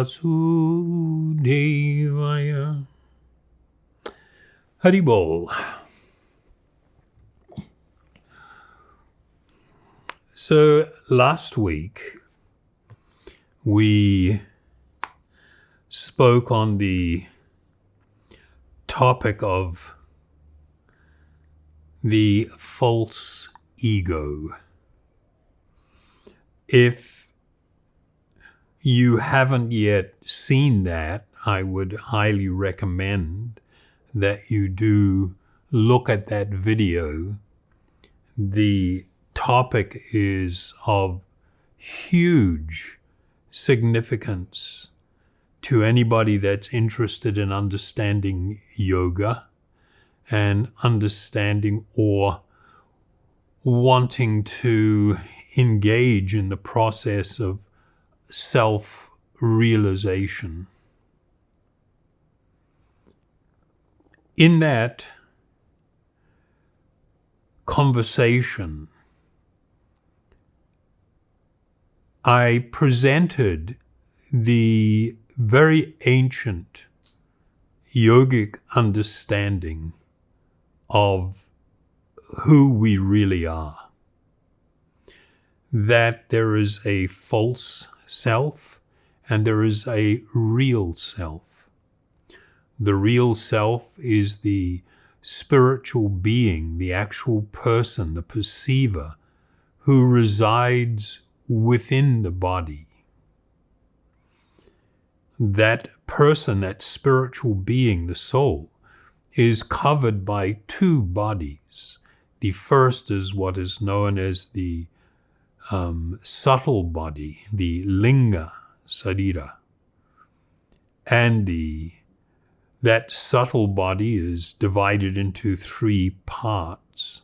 Vasudevaya. Haribol. So last week we spoke on the topic of the false ego. If you haven't yet seen that, I would highly recommend that you do look at that video. The topic is of huge significance to anybody that's interested in understanding yoga and understanding or wanting to engage in the process of self-realization. In that conversation, I presented the very ancient yogic understanding of who we really are. That there is a false self and there is a real self. The real self is the spiritual being, the actual person, the perceiver, who resides within the body. That person, that spiritual being, the soul, is covered by two bodies. The first is what is known as the subtle body, the linga, sarira. And that subtle body is divided into three parts,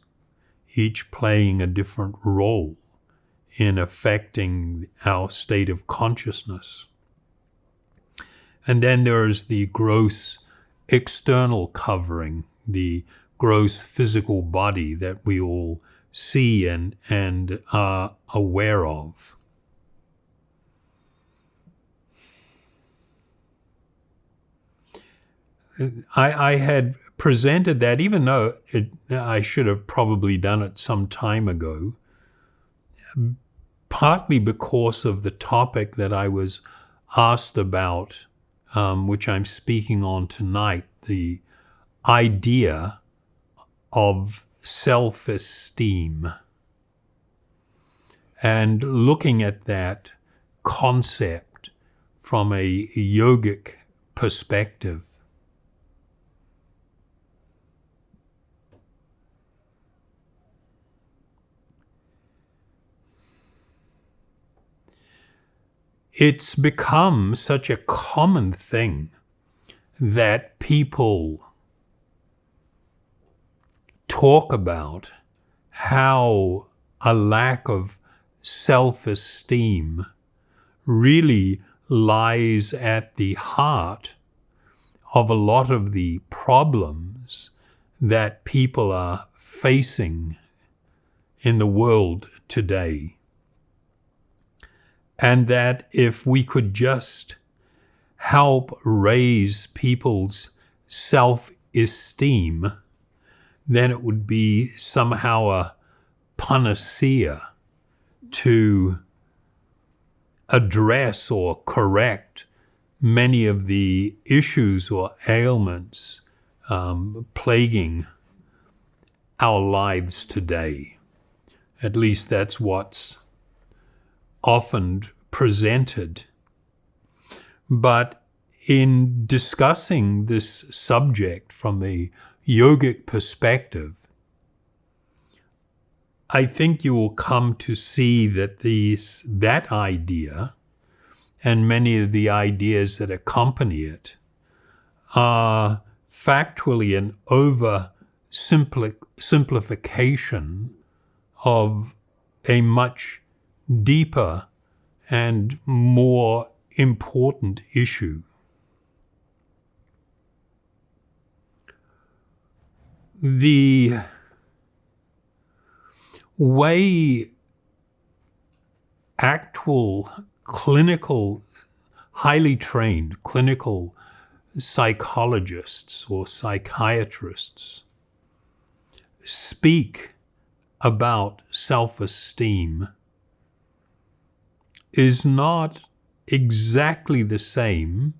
each playing a different role in affecting our state of consciousness. And then there is the gross external covering, the gross physical body that we all see and are aware of. I had presented that, even though I should have probably done it some time ago, partly because of the topic that I was asked about, which I'm speaking on tonight, the idea of self-esteem, and looking at that concept from a yogic perspective. It's become such a common thing that people talk about how a lack of self-esteem really lies at the heart of a lot of the problems that people are facing in the world today. And that if we could just help raise people's self-esteem, then it would be somehow a panacea to address or correct many of the issues or ailments plaguing our lives today. At least that's what's often presented. But in discussing this subject from a yogic perspective, I think you will come to see that that idea and many of the ideas that accompany it are factually an oversimplification of a much deeper and more important issue. The way actual clinical, highly trained clinical psychologists or psychiatrists speak about self-esteem is not exactly the same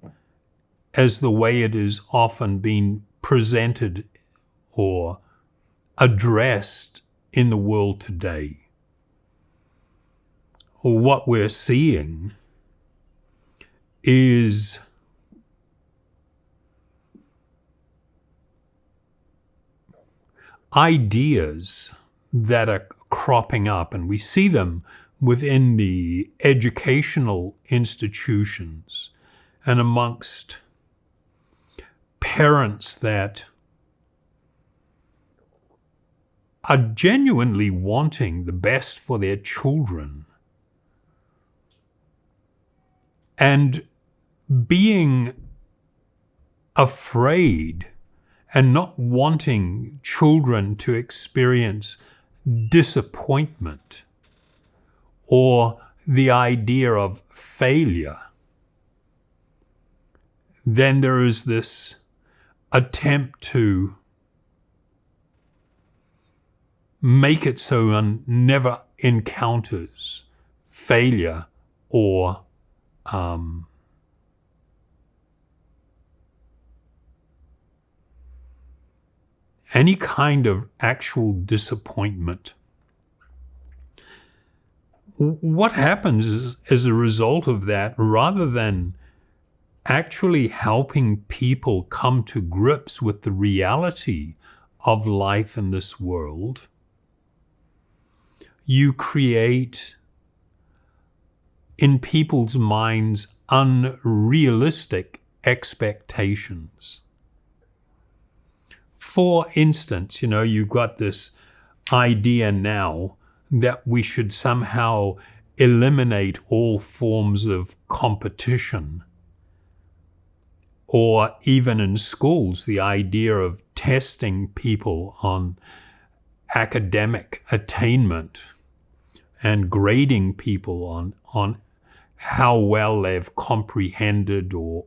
as the way it is often being presented or addressed in the world today. What we're seeing is ideas that are cropping up, and we see them within the educational institutions and amongst parents that are genuinely wanting the best for their children and being afraid and not wanting children to experience disappointment or the idea of failure. Then there is this attempt to make it so one never encounters failure or any kind of actual disappointment. What happens is, as a result of that, rather than actually helping people come to grips with the reality of life in this world, you create in people's minds unrealistic expectations. For instance, you've got this idea now that we should somehow eliminate all forms of competition. Or even in schools, the idea of testing people on academic attainment and grading people on how well they've comprehended or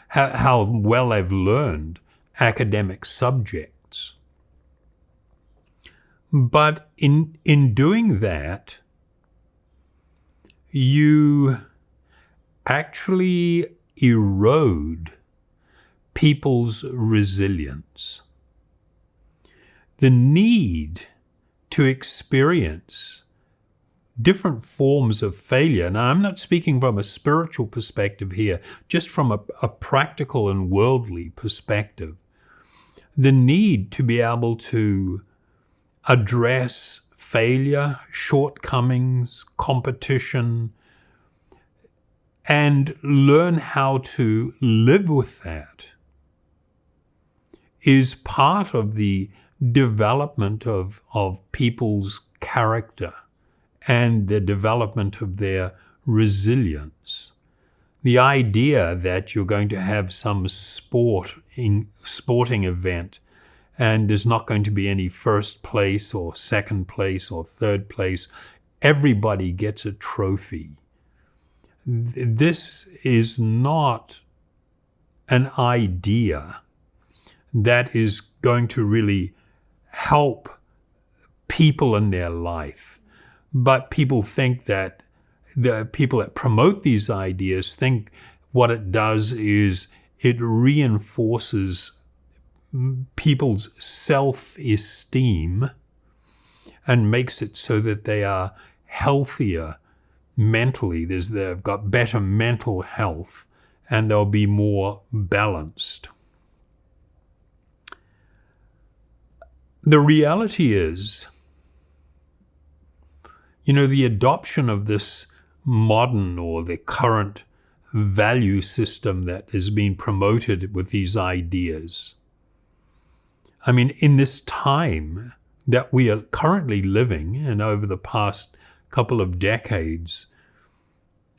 how well they've learned academic subjects. But in doing that, you actually erode people's resilience. The need to experience different forms of failure. Now, I'm not speaking from a spiritual perspective here, just from a practical and worldly perspective. The need to be able to address failure, shortcomings, competition, and learn how to live with that is part of the development of people's character and the development of their resilience. The idea that you're going to have some sporting event and there's not going to be any first place or second place or third place, everybody gets a trophy. This is not an idea that is going to really help people in their life. But people think that the people that promote these ideas think what it does is it reinforces people's self-esteem and makes it so that they are healthier mentally. They've got better mental health and they'll be more balanced. The reality is, the adoption of this modern or the current value system that is being promoted with these ideas. In this time that we are currently living, and over the past couple of decades,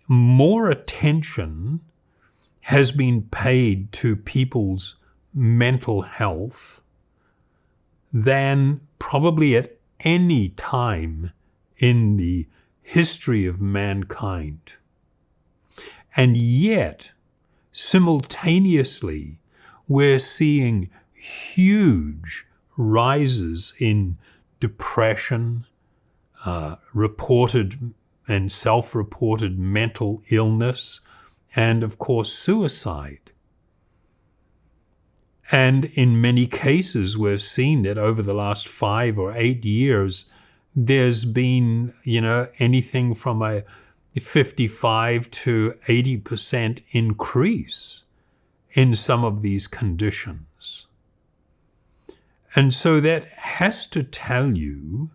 more attention has been paid to people's mental health than probably at any time in the history of mankind. And yet, simultaneously, we're seeing huge rises in depression, reported and self-reported mental illness, and of course suicide. And in many cases, we've seen that over the last 5 or 8 years, there's been, anything from a 55 to 80% increase in some of these conditions. And so that has to tell you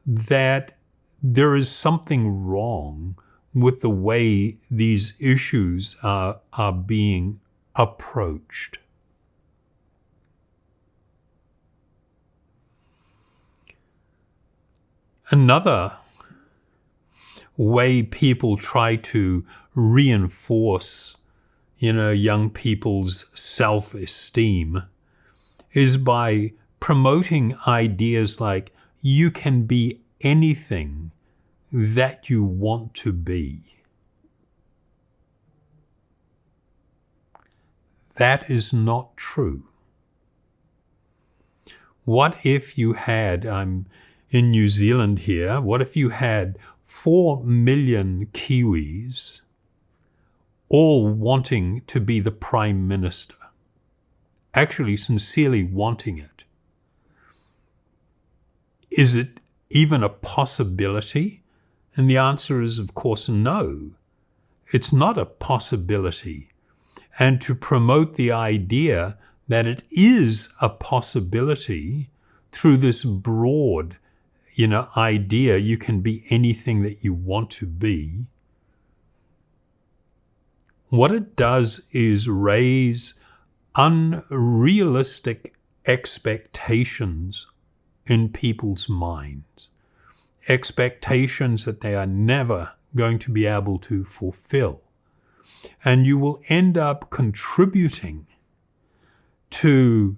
that there is something wrong with the way these issues are being approached. Another way people try to reinforce, young people's self-esteem is by promoting ideas like you can be anything that you want to be. That is not true. What if you had, I'm in New Zealand here, what if you had 4 million Kiwis all wanting to be the Prime Minister, actually sincerely wanting it? Is it even a possibility? And the answer is, of course, no. It's not a possibility. And to promote the idea that it is a possibility through this broad, idea you can be anything that you want to be, what it does is raise unrealistic expectations in people's minds, expectations that they are never going to be able to fulfill. And you will end up contributing to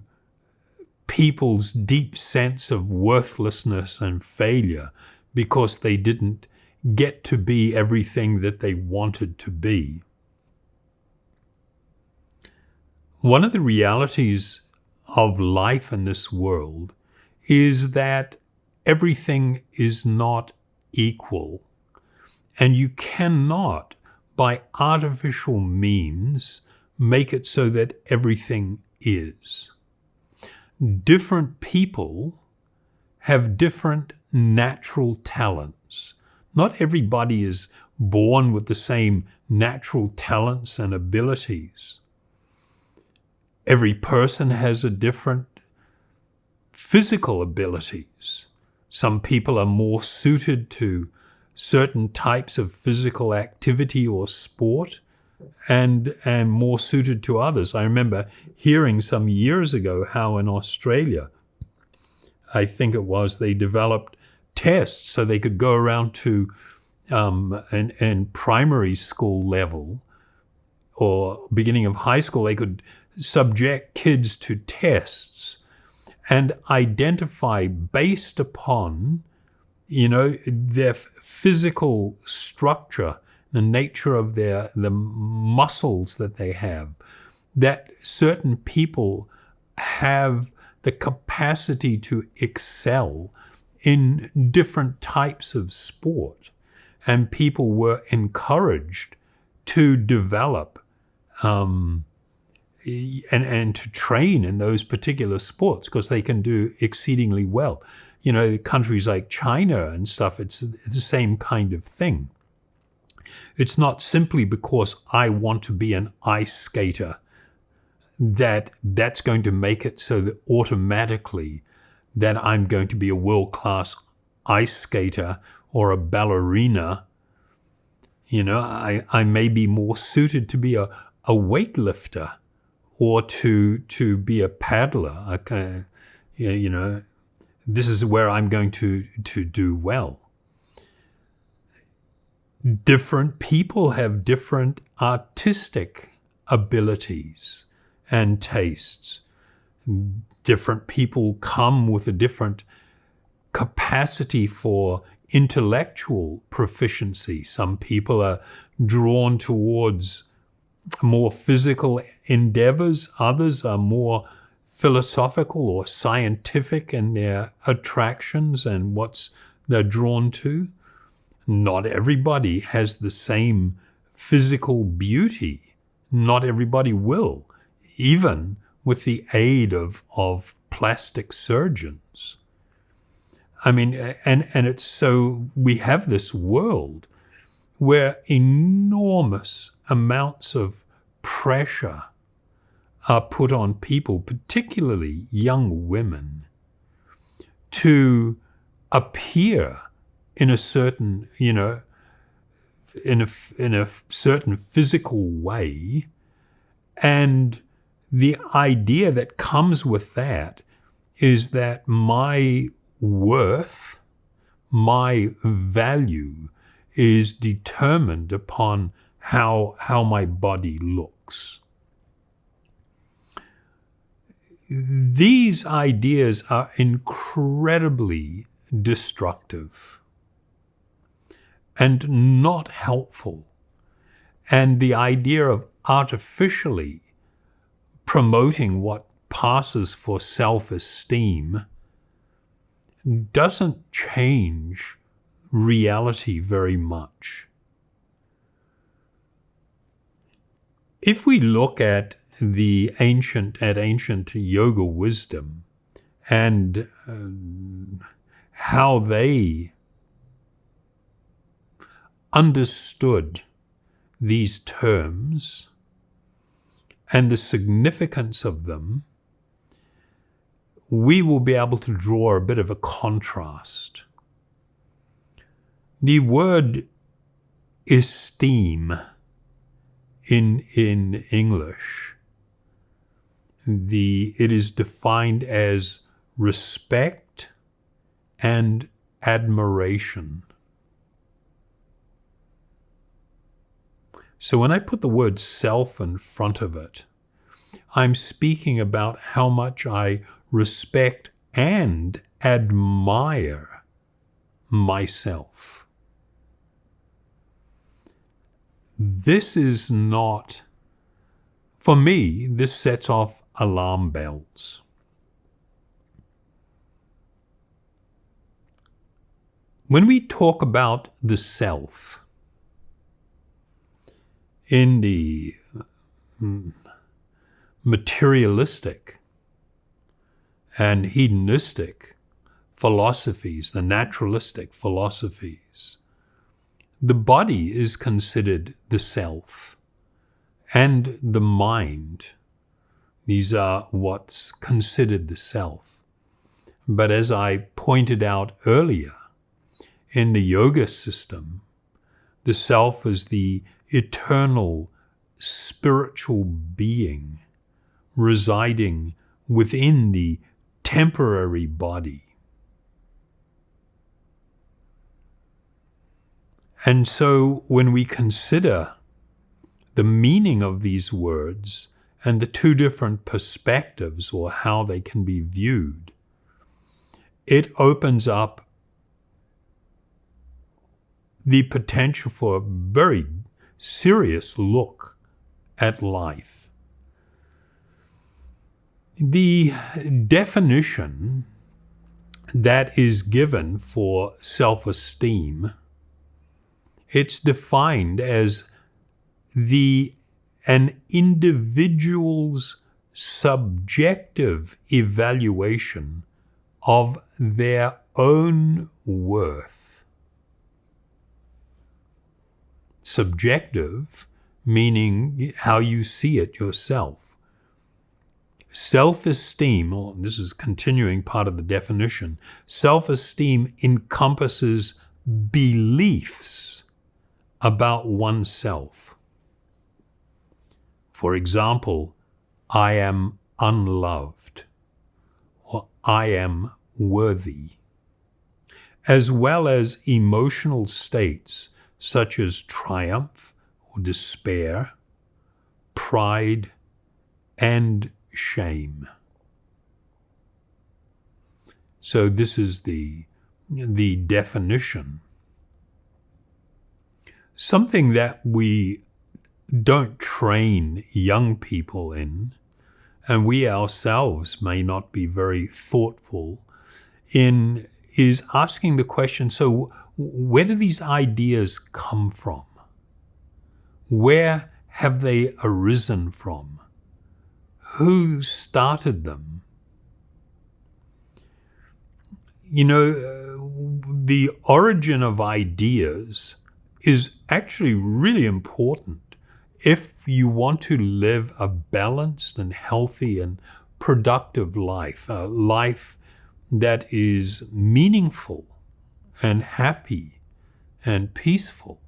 people's deep sense of worthlessness and failure because they didn't get to be everything that they wanted to be. One of the realities of life in this world is that everything is not equal, and you cannot, by artificial means, make it so that everything is. Different people have different natural talents. Not everybody is born with the same natural talents and abilities. Every person has a different physical abilities. Some people are more suited to certain types of physical activity or sport and more suited to others. I remember hearing some years ago how in Australia, I think it was, they developed tests so they could go around to in primary school level or beginning of high school, they could subject kids to tests and identify based upon, their physical structure, the nature of the muscles that they have, that certain people have the capacity to excel in different types of sport. And people were encouraged to develop and to train in those particular sports because they can do exceedingly well. Countries like China and stuff, it's the same kind of thing. It's not simply because I want to be an ice skater that's going to make it so that automatically that I'm going to be a world-class ice skater or a ballerina. I may be more suited to be a weightlifter or to be a paddler. This is where I'm going to do well. Different people have different artistic abilities and tastes. Different people come with a different capacity for intellectual proficiency. Some people are drawn towards more physical endeavors. Others are more philosophical or scientific in their attractions and what they're drawn to. Not everybody has the same physical beauty. Not everybody will, even with the aid of plastic surgeons. I mean, and it's so we have this world where enormous amounts of pressure are put on people, particularly young women, to appear in a certain, in a certain physical way. And the idea that comes with that is that my worth, my value is determined upon how my body looks. These ideas are incredibly destructive and not helpful. And the idea of artificially promoting what passes for self-esteem doesn't change reality very much. If we look at ancient yoga wisdom and how they understood these terms and the significance of them, we will be able to draw a bit of a contrast. The word esteem in English, it is defined as respect and admiration. So when I put the word self in front of it, I'm speaking about how much I respect and admire myself. This is not, for me, this sets off alarm bells. When we talk about the self in the materialistic and hedonistic philosophies, the naturalistic philosophies, the body is considered the self, and the mind. These are what's considered the self. But as I pointed out earlier, in the yoga system, the self is the eternal spiritual being residing within the temporary body. And so when we consider the meaning of these words and the two different perspectives or how they can be viewed, it opens up the potential for a very serious look at life. The definition that is given for self-esteem, it's defined as an individual's subjective evaluation of their own worth. Subjective, meaning how you see it yourself. Self-esteem, this is continuing part of the definition, self-esteem encompasses beliefs about oneself. For example, I am unloved, or I am worthy, as well as emotional states such as triumph or despair, pride, and shame. So this is the definition. Something that we don't train young people in, and we ourselves may not be very thoughtful in, is asking the question, so where do these ideas come from? Where have they arisen from? Who started them? You know, the origin of ideas is actually really important if you want to live a balanced and healthy and productive life, a life that is meaningful and happy and peaceful.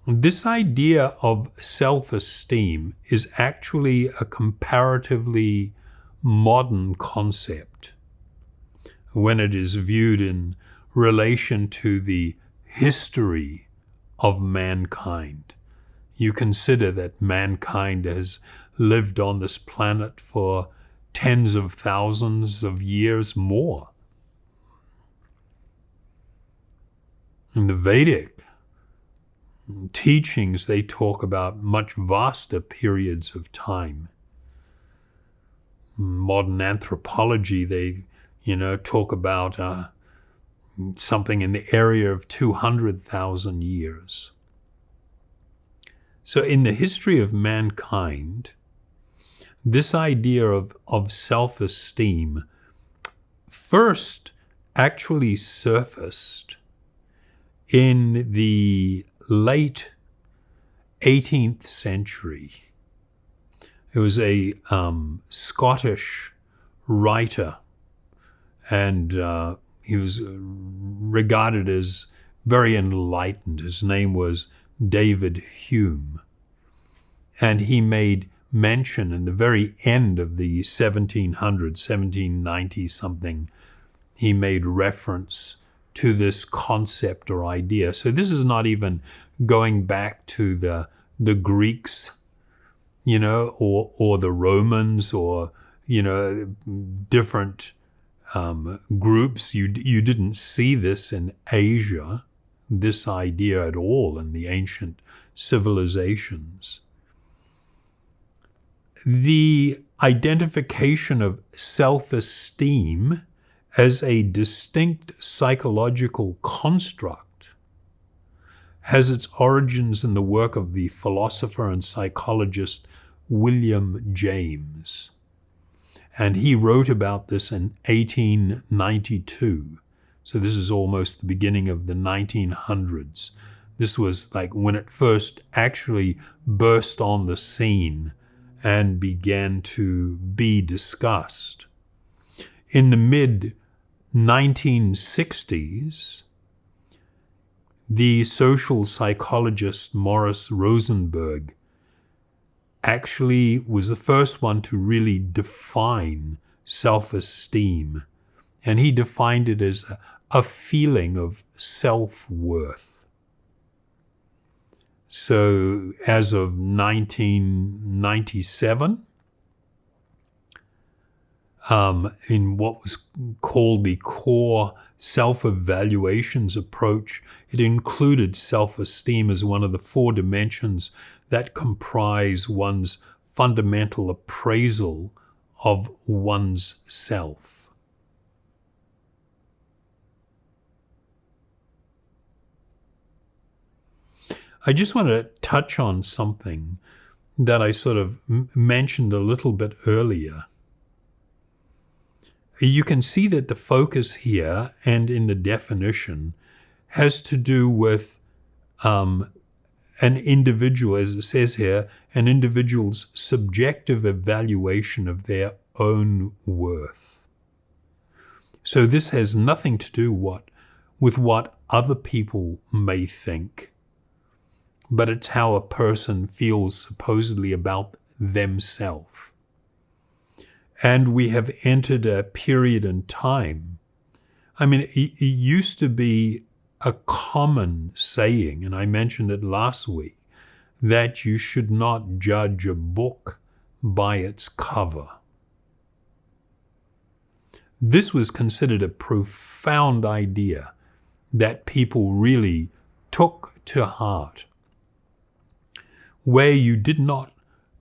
This idea of self-esteem is actually a comparatively modern concept when it is viewed in relation to the history of mankind. You consider that mankind has lived on this planet for tens of thousands of years more. In the Vedic teachings, they talk about much vaster periods of time. Modern anthropology, they talk about something in the area of 200,000 years. So in the history of mankind, this idea of self-esteem first actually surfaced in the late 18th century. It was a Scottish writer, and he was regarded as very enlightened. His name was David Hume. And he made mention in the very end of the 1700s, 1790 something, he made reference to this concept or idea. So this is not even going back to the Greeks, or the Romans, or, different groups. You didn't see this in Asia, this idea at all in the ancient civilizations. The identification of self-esteem as a distinct psychological construct has its origins in the work of the philosopher and psychologist William James. And he wrote about this in 1892. So this is almost the beginning of the 1900s. This was like when it first actually burst on the scene and began to be discussed. In the mid-1960s, the social psychologist Morris Rosenberg actually was the first one to really define self-esteem. And he defined it as a feeling of self-worth. So as of 1997, in what was called the core self-evaluations approach, it included self-esteem as one of the 4 dimensions that comprise one's fundamental appraisal of one's self. I just want to touch on something that I sort of mentioned a little bit earlier. You can see that the focus here and in the definition has to do with an individual, as it says here, an individual's subjective evaluation of their own worth. So this has nothing to do with what other people may think, but it's how a person feels supposedly about themselves. And we have entered a period in time. I mean, it used to be a common saying, and I mentioned it last week, that you should not judge a book by its cover. This was considered a profound idea that people really took to heart, where you did not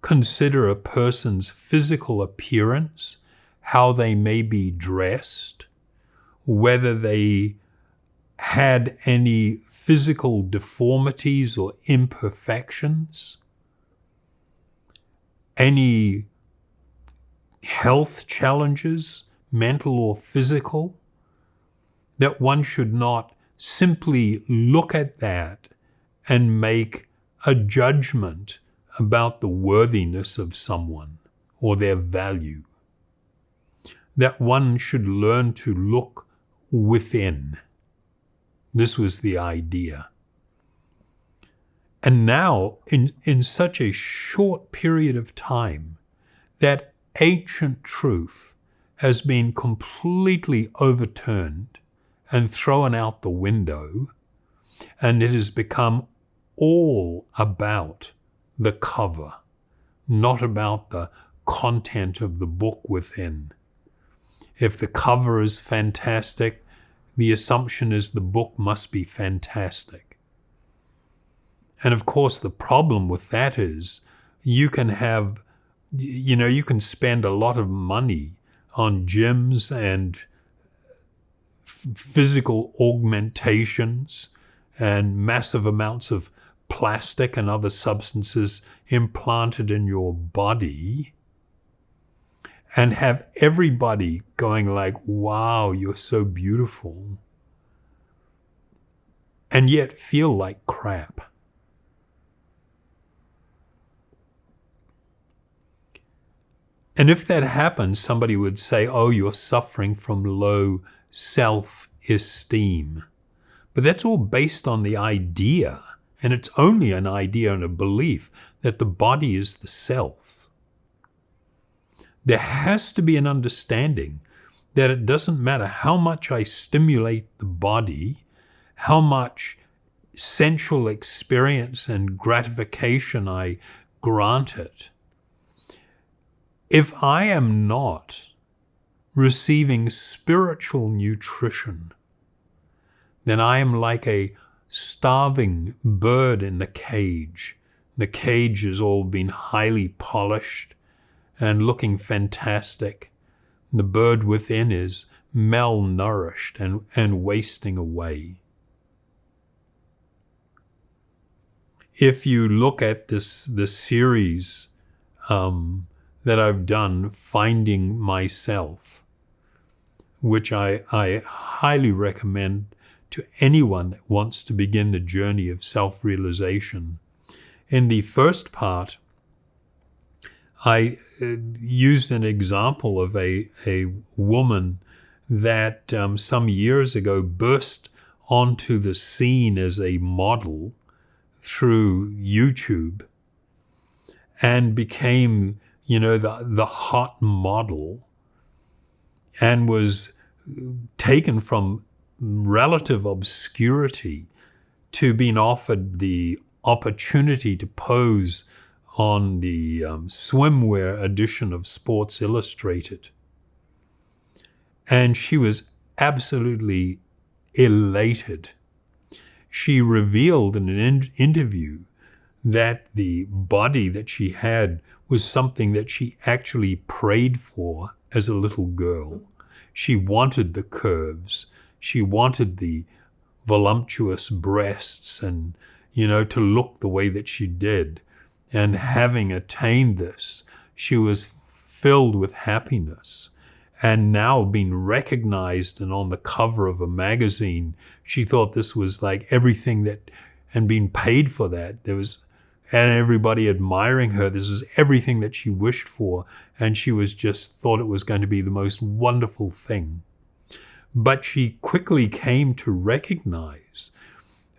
consider a person's physical appearance, how they may be dressed, whether they had any physical deformities or imperfections, any health challenges, mental or physical, that one should not simply look at that and make a judgment about the worthiness of someone or their value. That one should learn to look within. This was the idea. And now, in such a short period of time, that ancient truth has been completely overturned and thrown out the window, and it has become all about the cover, not about the content of the book within. If the cover is fantastic, the assumption is the book must be fantastic. And of course, the problem with that is you can spend a lot of money on gyms and physical augmentations and massive amounts of plastic and other substances implanted in your body, and have everybody going like, wow, you're so beautiful, and yet feel like crap. And if that happens, somebody would say, oh, you're suffering from low self-esteem. But that's all based on the idea, and it's only an idea and a belief, that the body is the self. There has to be an understanding that it doesn't matter how much I stimulate the body, how much sensual experience and gratification I grant it. If I am not receiving spiritual nutrition, then I am like a starving bird in the cage. The cage has all been highly polished and looking fantastic. The bird within is malnourished and wasting away. If you look at the series that I've done, Finding Myself, which I highly recommend to anyone that wants to begin the journey of self-realization. In the first part, I used an example of a woman that some years ago burst onto the scene as a model through YouTube and became, the hot model, and was taken from relative obscurity to being offered the opportunity to pose on the swimwear edition of Sports Illustrated. And she was absolutely elated. She revealed in an interview that the body that she had was something that she actually prayed for as a little girl. She wanted the curves. She wanted the voluptuous breasts and, to look the way that she did. And having attained this, she was filled with happiness. And now being recognized and on the cover of a magazine, she thought this was like everything that, and being paid for that. And everybody admiring her. This is everything that she wished for. And she thought it was going to be the most wonderful thing. But she quickly came to recognize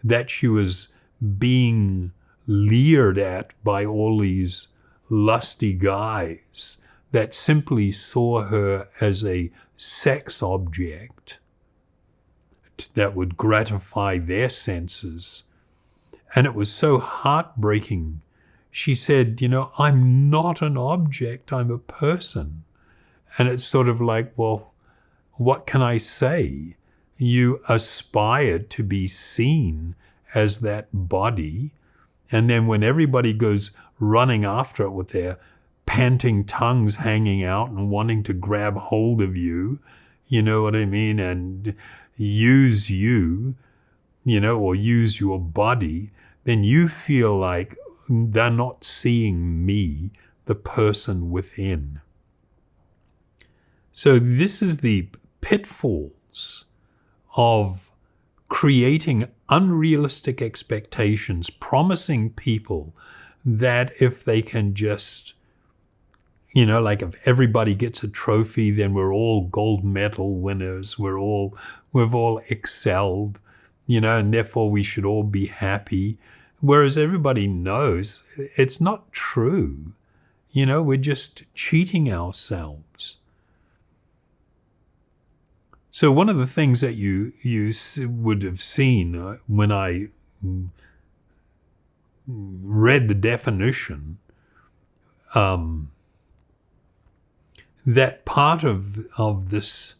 that she was being leered at by all these lusty guys that simply saw her as a sex object that would gratify their senses. And it was so heartbreaking. She said, I'm not an object, I'm a person. And it's sort of like, well, what can I say? You aspired to be seen as that body, and then when everybody goes running after it with their panting tongues hanging out and wanting to grab hold of you, you know what I mean, and use you, or use your body, then you feel like they're not seeing me, the person within. So this is the pitfalls of creating unrealistic expectations, promising people that if they can just, like if everybody gets a trophy, then we're all gold medal winners, we've all excelled, and therefore we should all be happy. Whereas everybody knows it's not true. We're just cheating ourselves. So one of the things that you would have seen when I read the definition, that part of this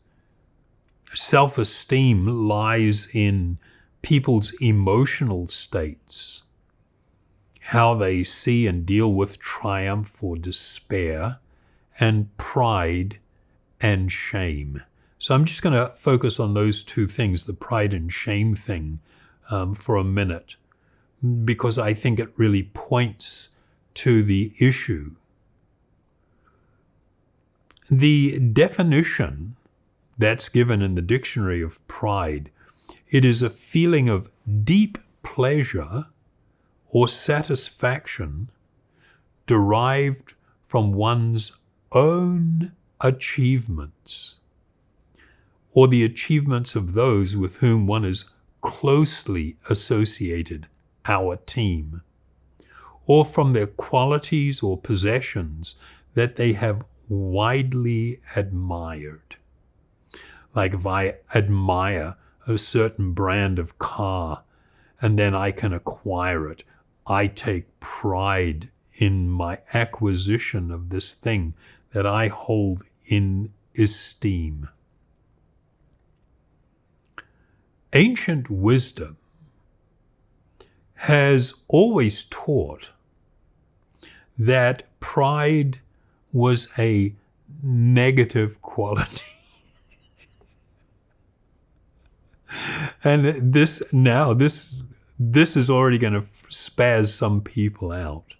self-esteem lies in people's emotional states, how they see and deal with triumph or despair, and pride and shame. So I'm just going to focus on those two things, the pride and shame thing, for a minute, because I think it really points to the issue. The definition that's given in the dictionary of pride, it is a feeling of deep pleasure or satisfaction derived from one's own achievements, or the achievements of those with whom one is closely associated, our team, or from their qualities or possessions that they have widely admired. Like if I admire a certain brand of car and then I can acquire it, I take pride in my acquisition of this thing that I hold in esteem. Ancient wisdom has always taught that pride was a negative quality. And this is already going to spaz some people out.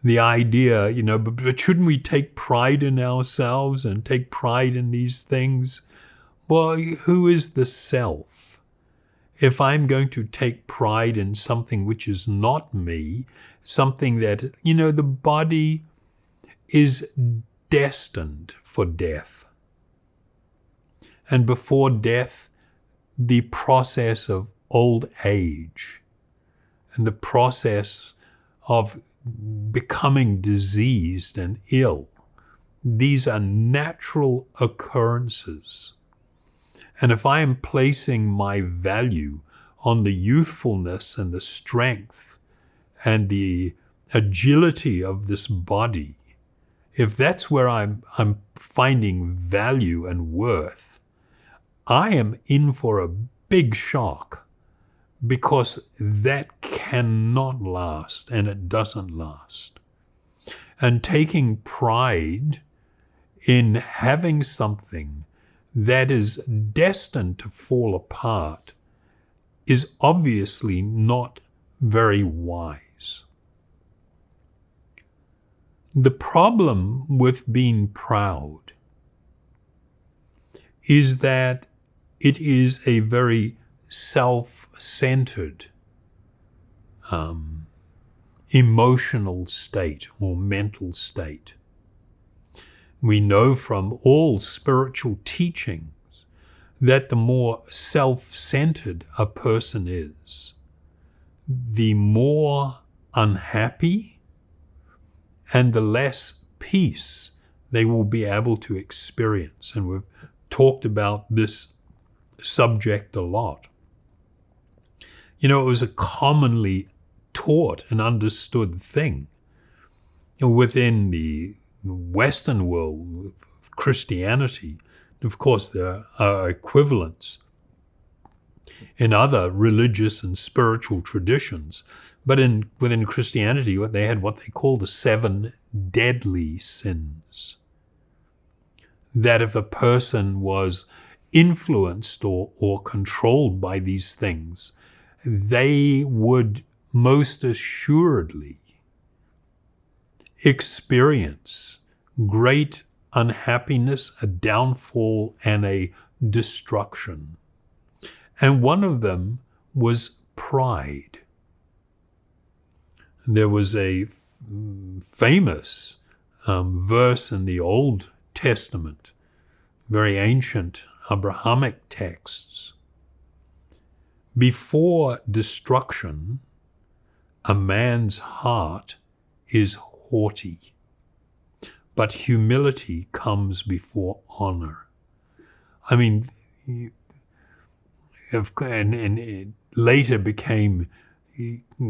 The idea, but shouldn't we take pride in ourselves and take pride in these things? Well, who is the self? If I'm going to take pride in something which is not me, something that, the body is destined for death. And before death, the process of old age and the process of becoming diseased and ill, these are natural occurrences. And if I am placing my value on the youthfulness and the strength and the agility of this body, if that's where I'm finding value and worth, I am in for a big shock, because that cannot last, and it doesn't last. And taking pride in having something that is destined to fall apart is obviously not very wise. The problem with being proud is that it is a very self-centered emotional state or mental state. We know from all spiritual teachings that the more self-centered a person is, the more unhappy and the less peace they will be able to experience. And we've talked about this subject a lot. It was a commonly taught and understood thing within the Western world, Christianity. Of course, there are equivalents in other religious and spiritual traditions. But within Christianity, they had what they call the 7 deadly sins. That if a person was influenced or controlled by these things, they would most assuredly experience great unhappiness, a downfall, and a destruction. And one of them was pride. There was a famous verse in the Old Testament, very ancient Abrahamic texts. Before destruction, a man's heart is haughty, but humility comes before honor. I mean, and it later became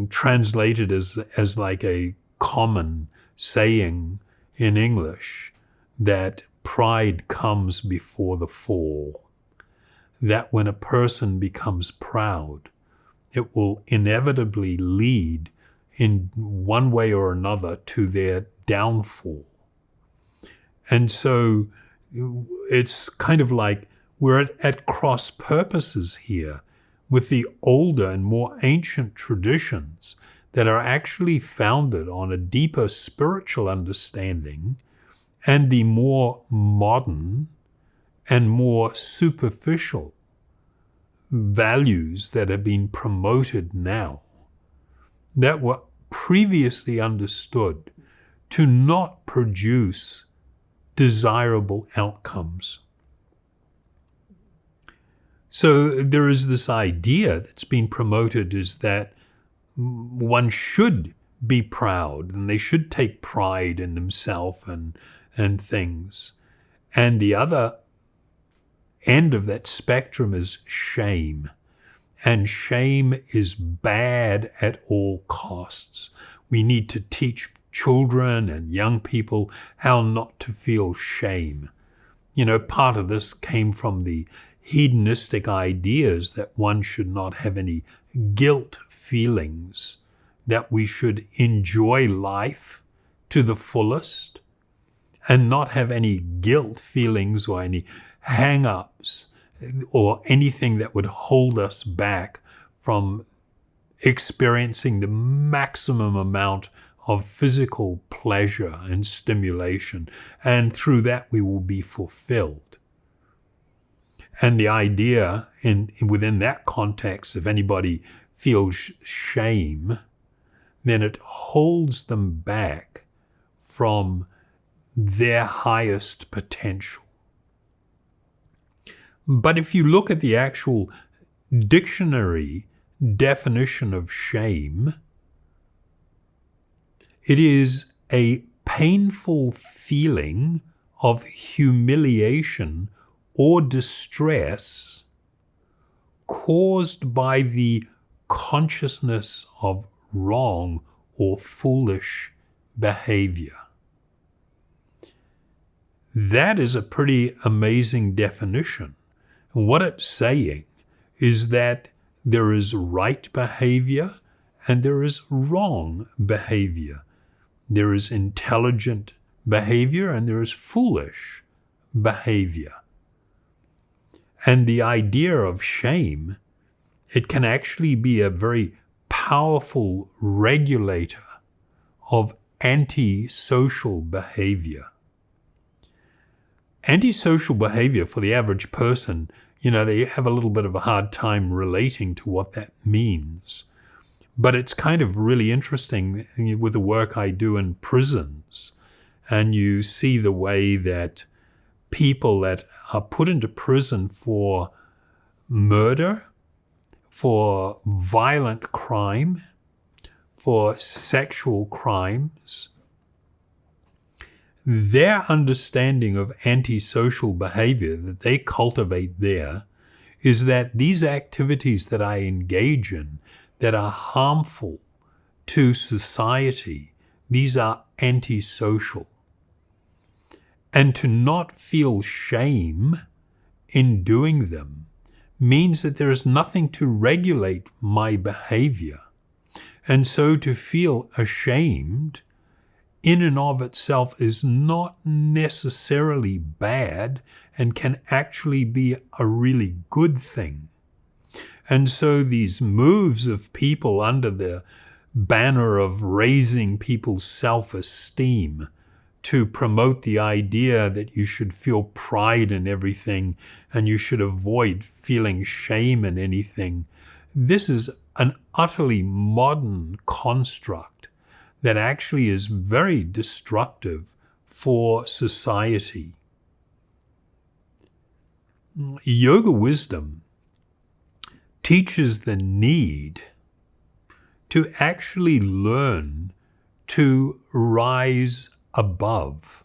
translated as like a common saying in English, that pride comes before the fall. That when a person becomes proud, it will inevitably lead in one way or another to their downfall. And so it's kind of like we're at cross purposes here with the older and more ancient traditions that are actually founded on a deeper spiritual understanding and the more modern and more superficial values that have been promoted now that were previously understood to not produce desirable outcomes. So there is this idea that's been promoted is that one should be proud and they should take pride in themselves and things. And the other end of that spectrum is shame. And shame is bad at all costs. We need to teach children and young people how not to feel shame. Part of this came from the hedonistic ideas that one should not have any guilt feelings, that we should enjoy life to the fullest and not have any guilt feelings or any hang-ups or anything that would hold us back from experiencing the maximum amount of physical pleasure and stimulation, and through that we will be fulfilled. And the idea within that context, if anybody feels shame, then it holds them back from their highest potential. But if you look at the actual dictionary definition of shame, it is a painful feeling of humiliation or distress caused by the consciousness of wrong or foolish behavior. That is a pretty amazing definition. And what it's saying is that there is right behavior and there is wrong behavior. There is intelligent behavior and there is foolish behavior. And the idea of shame, it can actually be a very powerful regulator of antisocial behavior. Antisocial behavior for the average person, they have a little bit of a hard time relating to what that means. But it's kind of really interesting with the work I do in prisons. And you see the way that people that are put into prison for murder, for violent crime, for sexual crimes, their understanding of antisocial behavior that they cultivate there is that these activities that I engage in that are harmful to society, these are antisocial. And to not feel shame in doing them means that there is nothing to regulate my behavior. And so to feel ashamed in and of itself is not necessarily bad and can actually be a really good thing. And so these moves of people under the banner of raising people's self-esteem to promote the idea that you should feel pride in everything and you should avoid feeling shame in anything, this is an utterly modern construct that actually is very destructive for society. Yoga wisdom teaches the need to actually learn to rise above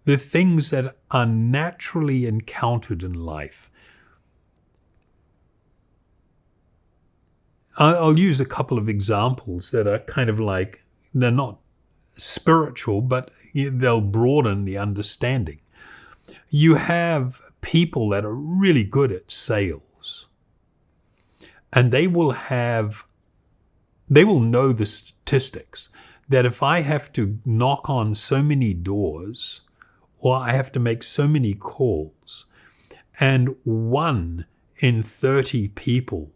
the things that are naturally encountered in life. I'll use a couple of examples that are kind of like, they're not spiritual, but they'll broaden the understanding. You have people that are really good at sales, and they will know the statistics that if I have to knock on so many doors or I have to make so many calls, and 1 in 30 people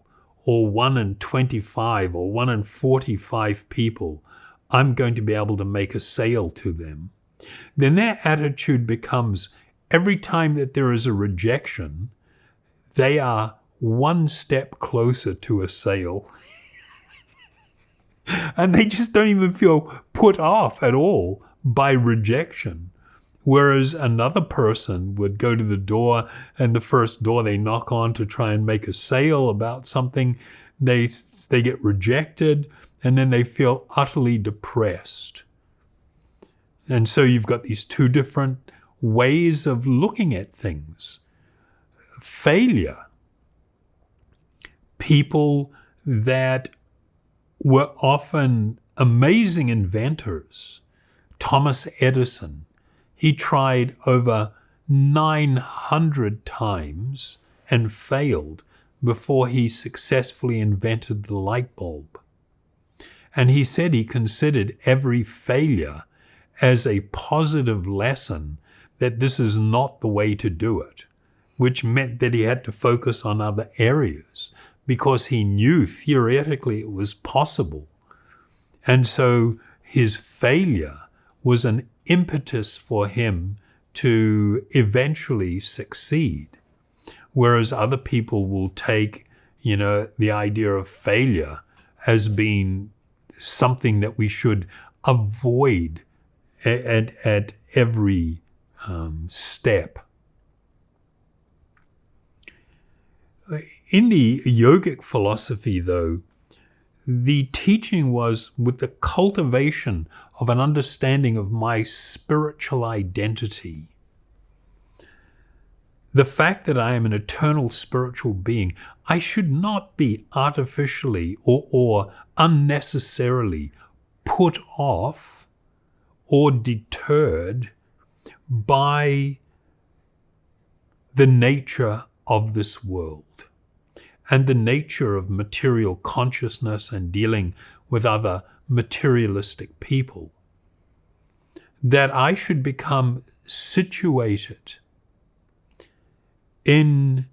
or 1 in 25 or 1 in 45 people, I'm going to be able to make a sale to them, then their attitude becomes every time that there is a rejection, they are 1 step closer to a sale. And they just don't even feel put off at all by rejection. Whereas another person would go to the door, and the first door they knock on to try and make a sale about something, they get rejected, and then they feel utterly depressed. And so you've got these 2 different ways of looking at things. Failure. People that were often amazing inventors. Thomas Edison, he tried over 900 times and failed before he successfully invented the light bulb. And he said he considered every failure as a positive lesson that this is not the way to do it, which meant that he had to focus on other areas because he knew theoretically it was possible. And so his failure was an impetus for him to eventually succeed. Whereas other people will take, the idea of failure as being something that we should avoid at every step. In the yogic philosophy, though, the teaching was with the cultivation of an understanding of my spiritual identity. The fact that I am an eternal spiritual being, I should not be artificially or unnecessarily put off or deterred by the nature of this world and the nature of material consciousness and dealing with other materialistic people. That I should become situated in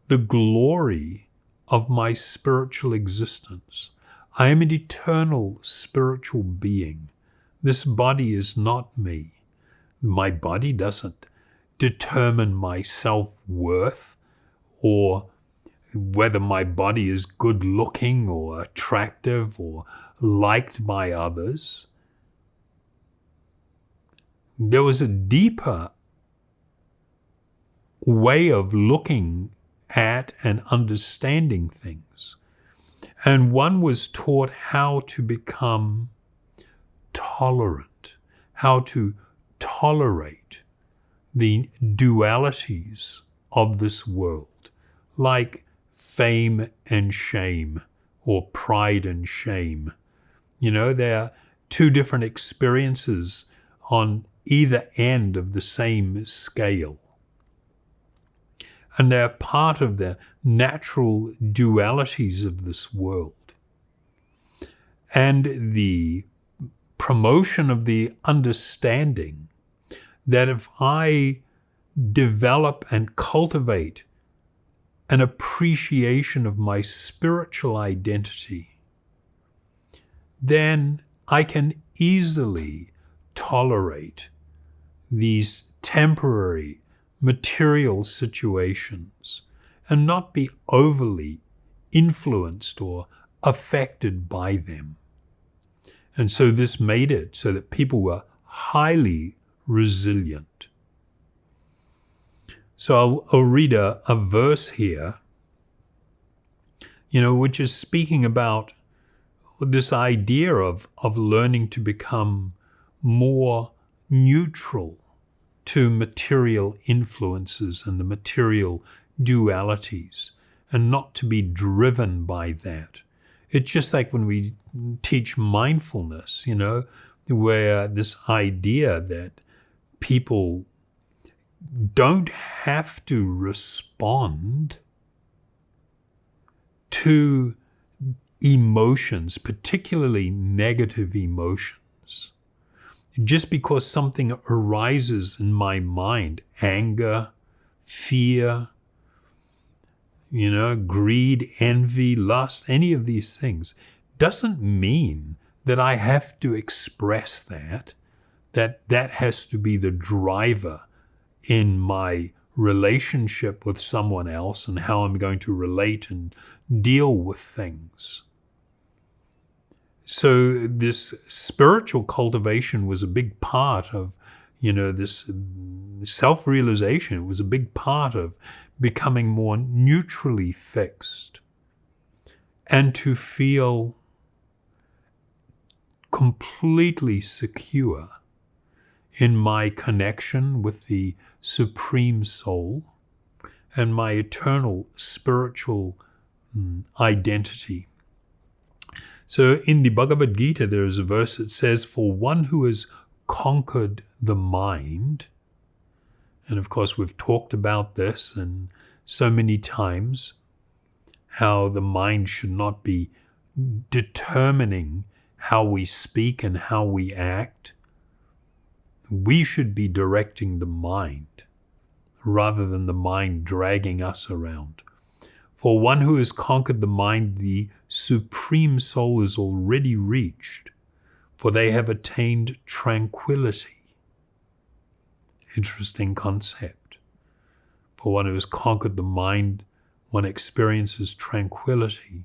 the glory of my spiritual existence. I am an eternal spiritual being. This body is not me. My body doesn't determine my self-worth or whether my body is good looking or attractive or liked by others. There was a deeper way of looking at and understanding things. And one was taught how to become tolerant, how to tolerate the dualities of this world, like fame and shame, or pride and shame. There are two different experiences on either end of the same scale. And they're part of the natural dualities of this world. And the promotion of the understanding that if I develop and cultivate an appreciation of my spiritual identity, then I can easily tolerate these temporary material situations and not be overly influenced or affected by them. And so this made it so that people were highly resilient. So I'll read a verse here, which is speaking about this idea of learning to become more neutral to material influences and the material dualities, and not to be driven by that. It's just like when we teach mindfulness, where this idea that people don't have to respond to emotions, particularly negative emotions. Just because something arises in my mind, anger, fear, greed, envy, lust, any of these things, doesn't mean that I have to express that has to be the driver in my relationship with someone else and how I'm going to relate and deal with things. So this spiritual cultivation was a big part of, this self-realization. It was a big part of becoming more neutrally fixed and to feel completely secure in my connection with the Supreme Soul and my eternal spiritual identity. So in the Bhagavad Gītā, there is a verse that says, for one who has conquered the mind, and of course we've talked about this and so many times, how the mind should not be determining how we speak and how we act. We should be directing the mind rather than the mind dragging us around. For one who has conquered the mind, the Supreme Soul is already reached, for they have attained tranquillity. Interesting concept. For one who has conquered the mind, one experiences tranquillity.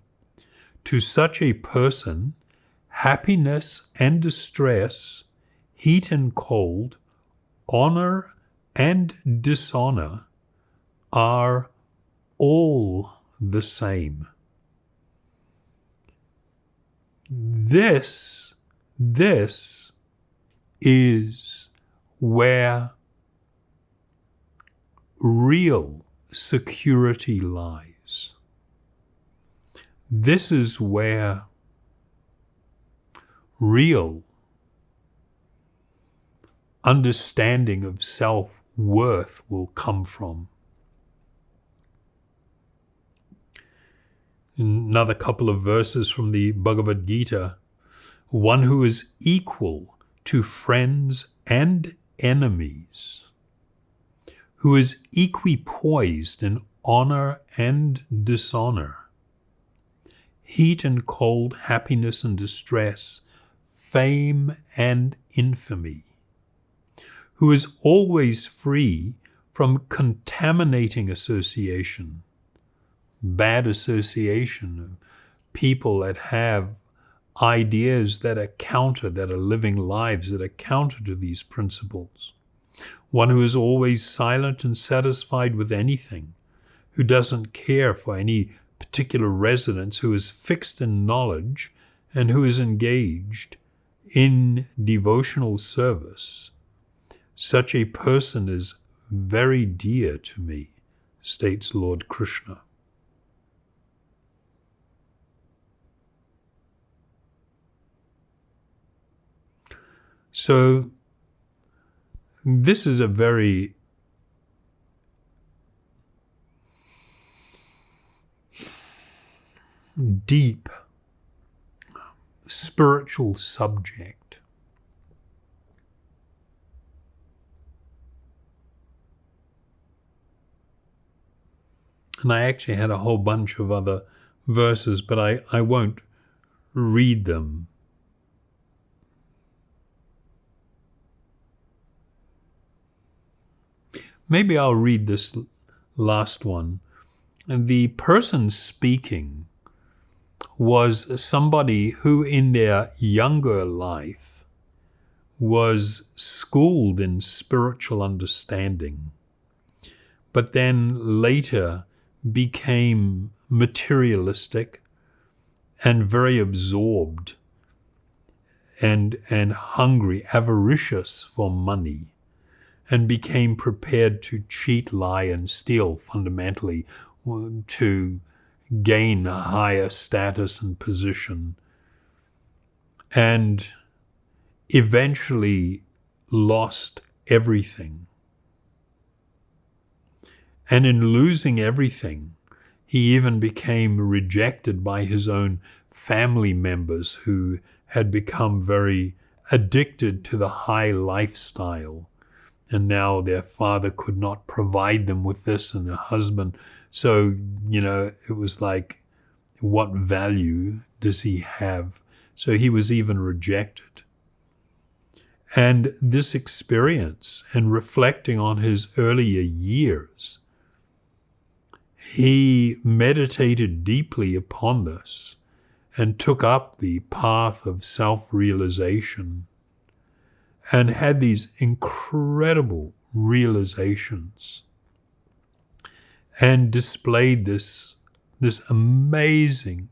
To such a person, happiness and distress, heat and cold, honor and dishonor are all the same. This is where real security lies. This is where real understanding of self-worth will come from. Another couple of verses from the Bhagavad Gītā. One who is equal to friends and enemies, who is equipoised in honor and dishonor, heat and cold, happiness and distress, fame and infamy, who is always free from contaminating association, bad association of people that have ideas that are counter, that are living lives that are counter to these principles. One who is always silent and satisfied with anything, who doesn't care for any particular residence, who is fixed in knowledge, and who is engaged in devotional service. Such a person is very dear to me, states Lord Krishna. So this is a very deep spiritual subject. And I actually had a whole bunch of other verses, but I won't read them. Maybe I'll read this last one. And the person speaking was somebody who in their younger life was schooled in spiritual understanding, but then later became materialistic and very absorbed and hungry, avaricious for money, and became prepared to cheat, lie, and steal fundamentally to gain a higher status and position, and eventually lost everything. And in losing everything, he even became rejected by his own family members who had become very addicted to the high lifestyle. And now their father could not provide them with this, and their husband. So, it was like, what value does he have? So he was even rejected. And this experience and reflecting on his earlier years, he meditated deeply upon this and took up the path of self-realization and had these incredible realizations and displayed this amazing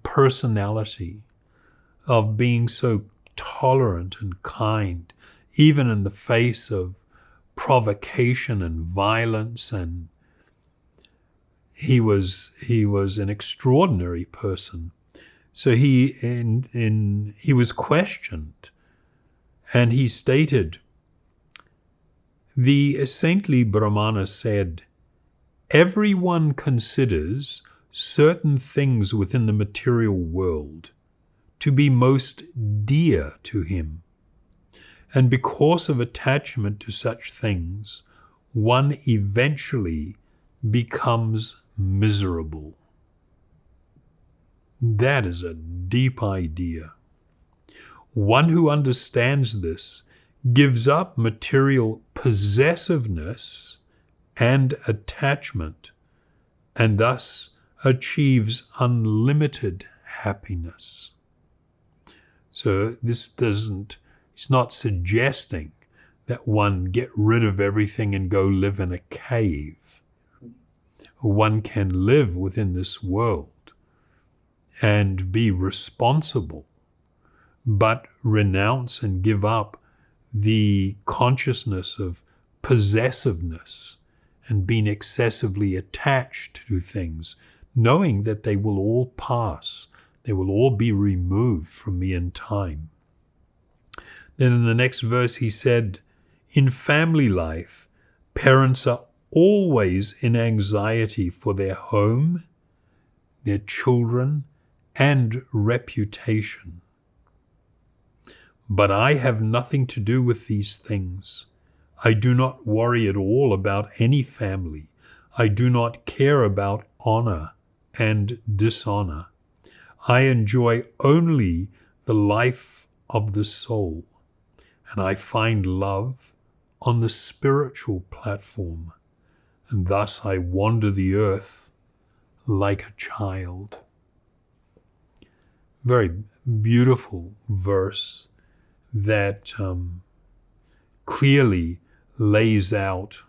personality of being so tolerant and kind, even in the face of provocation and violence. And he was an extraordinary person. So he was questioned, and he stated, the saintly Brahmana said, everyone considers certain things within the material world to be most dear to him. And because of attachment to such things, one eventually becomes miserable. That is a deep idea. One who understands this gives up material possessiveness and attachment, and thus achieves unlimited happiness. So it's not suggesting that one get rid of everything and go live in a cave. One can live within this world and be responsible, but renounce and give up the consciousness of possessiveness and being excessively attached to things, knowing that they will all pass, they will all be removed from me in time. Then in the next verse he said, in family life, parents are always in anxiety for their home, their children, and reputation. But I have nothing to do with these things. I do not worry at all about any family. I do not care about honor and dishonor. I enjoy only the life of the soul, and I find love on the spiritual platform, and thus I wander the earth like a child. Very beautiful verse that clearly lays out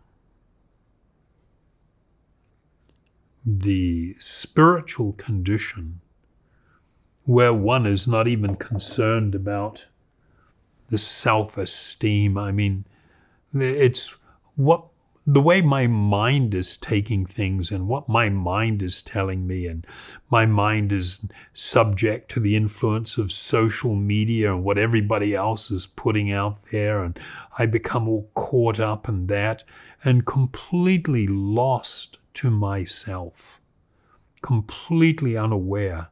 the spiritual condition where one is not even concerned about the self-esteem. I mean, it's what the way my mind is taking things and what my mind is telling me, and my mind is subject to the influence of social media and what everybody else is putting out there, and I become all caught up in that and completely lost to myself, completely unaware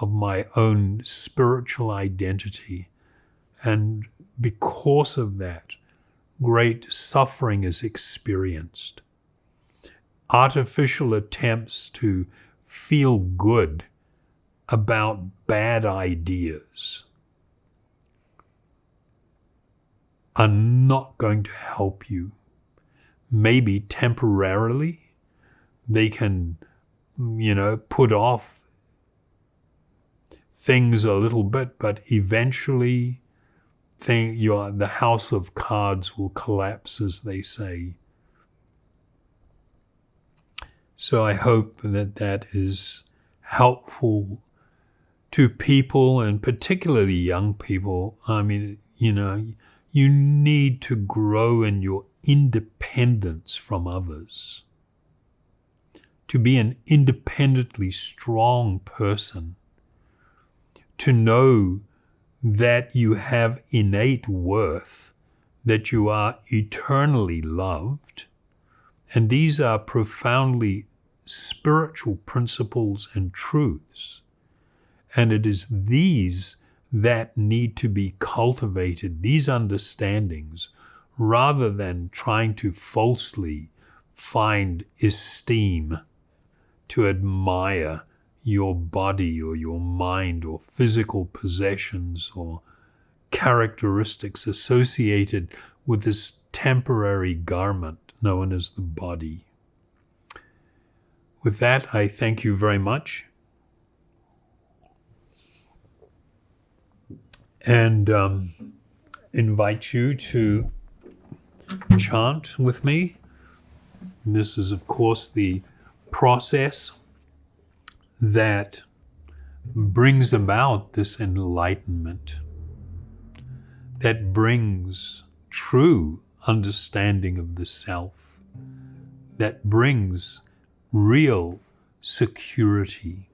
of my own spiritual identity. And because of that, great suffering is experienced. Artificial attempts to feel good about bad ideas are not going to help you. Maybe temporarily they can, put off things a little bit, but eventually the house of cards will collapse, as they say. So I hope that is helpful to people, and particularly young people. I mean, you need to grow in your independence from others. To be an independently strong person. To know that you have innate worth, that you are eternally loved. And these are profoundly spiritual principles and truths. And it is these that need to be cultivated, these understandings, rather than trying to falsely find esteem, to admire your body or your mind or physical possessions or characteristics associated with this temporary garment known as the body. With that, I thank you very much. And invite you to chant with me. This is, of course, the process that brings about this enlightenment, that brings true understanding of the self, that brings real security.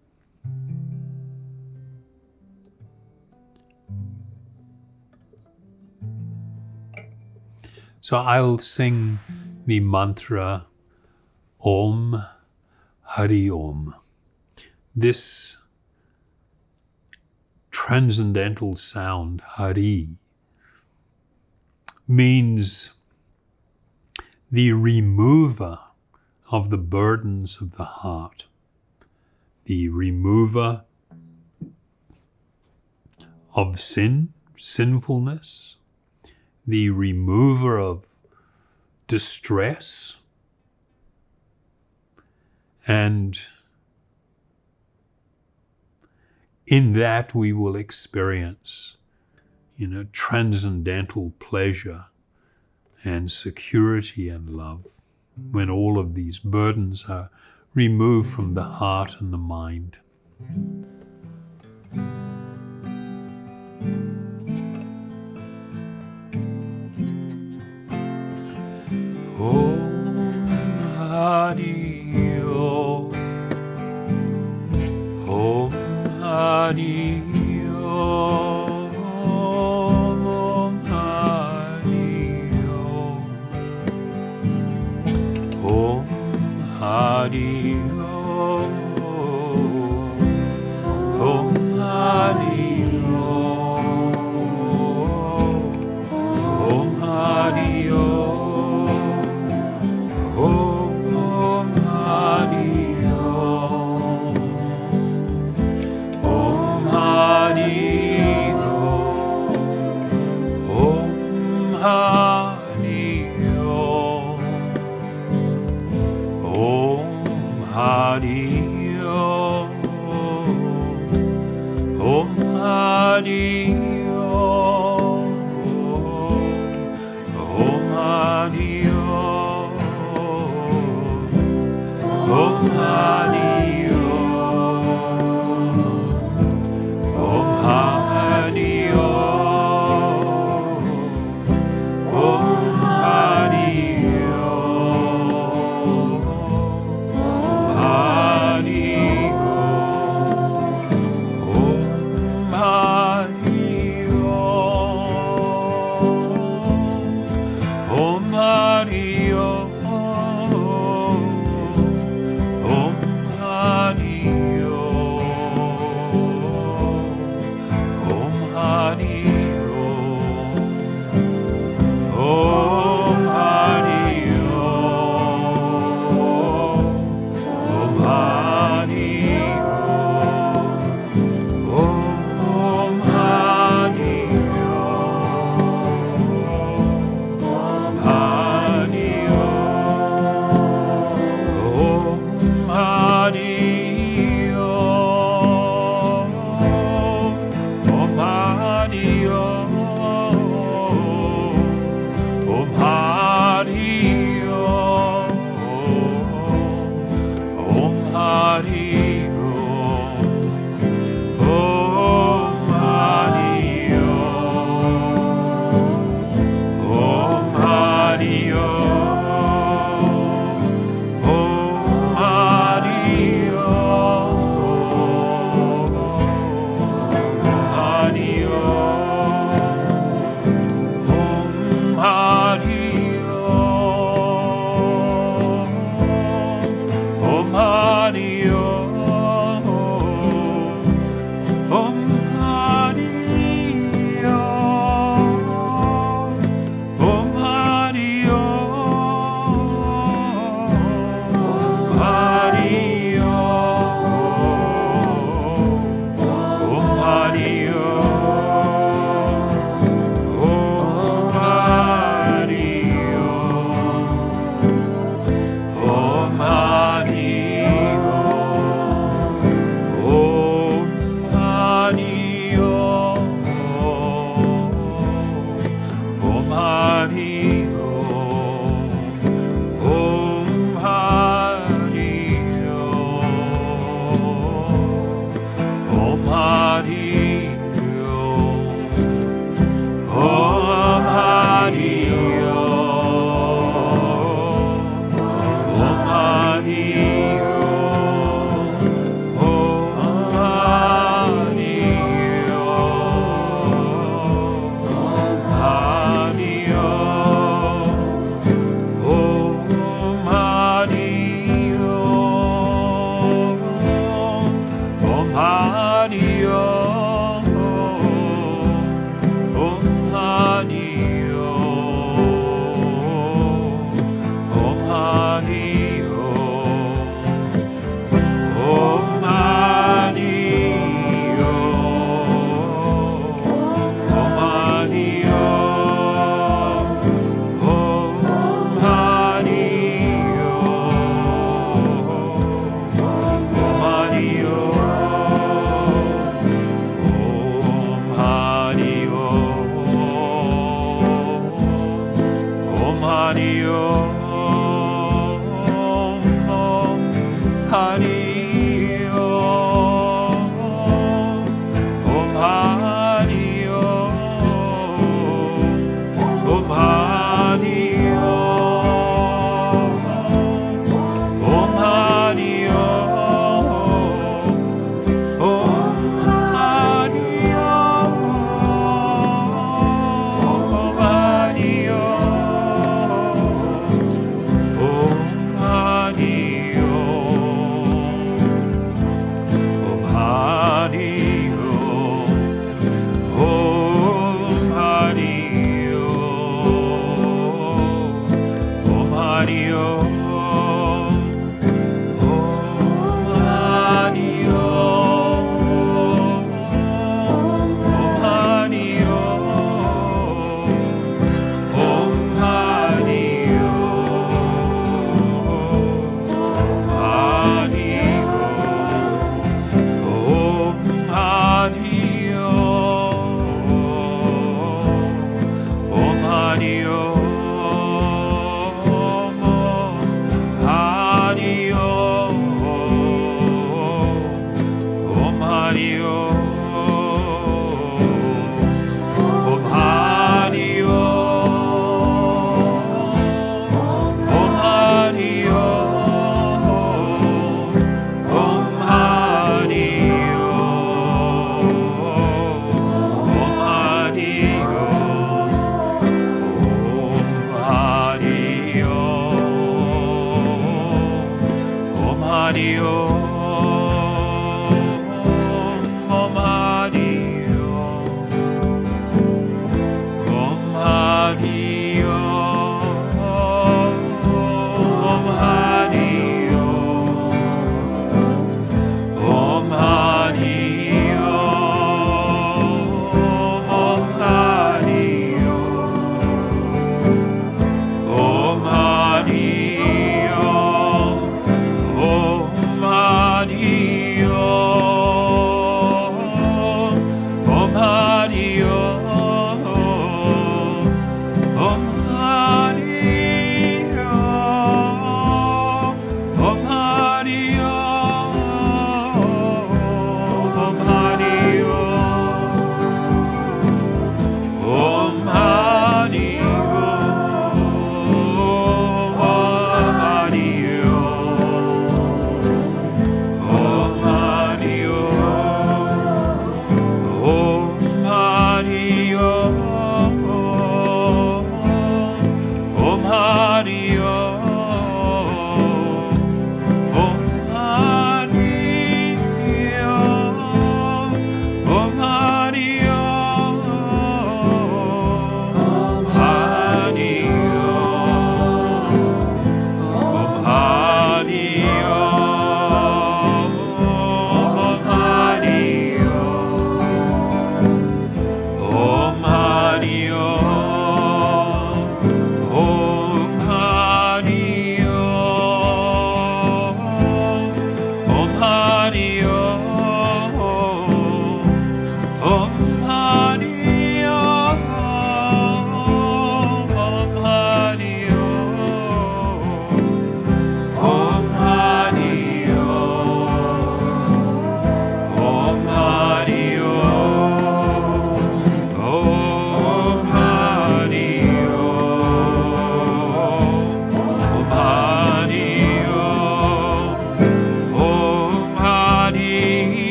So I'll sing the mantra Om Hari Om. This transcendental sound, Hari, means the remover of the burdens of the heart, the remover of sinfulness, the remover of distress, and in that we will experience, transcendental pleasure and security and love when all of these burdens are removed from the heart and the mind. Om Hari Om. Om Hari Om. Om Hari Om. Om Hari Om. Om Hari Om. Om Hari Om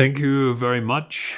Thank you very much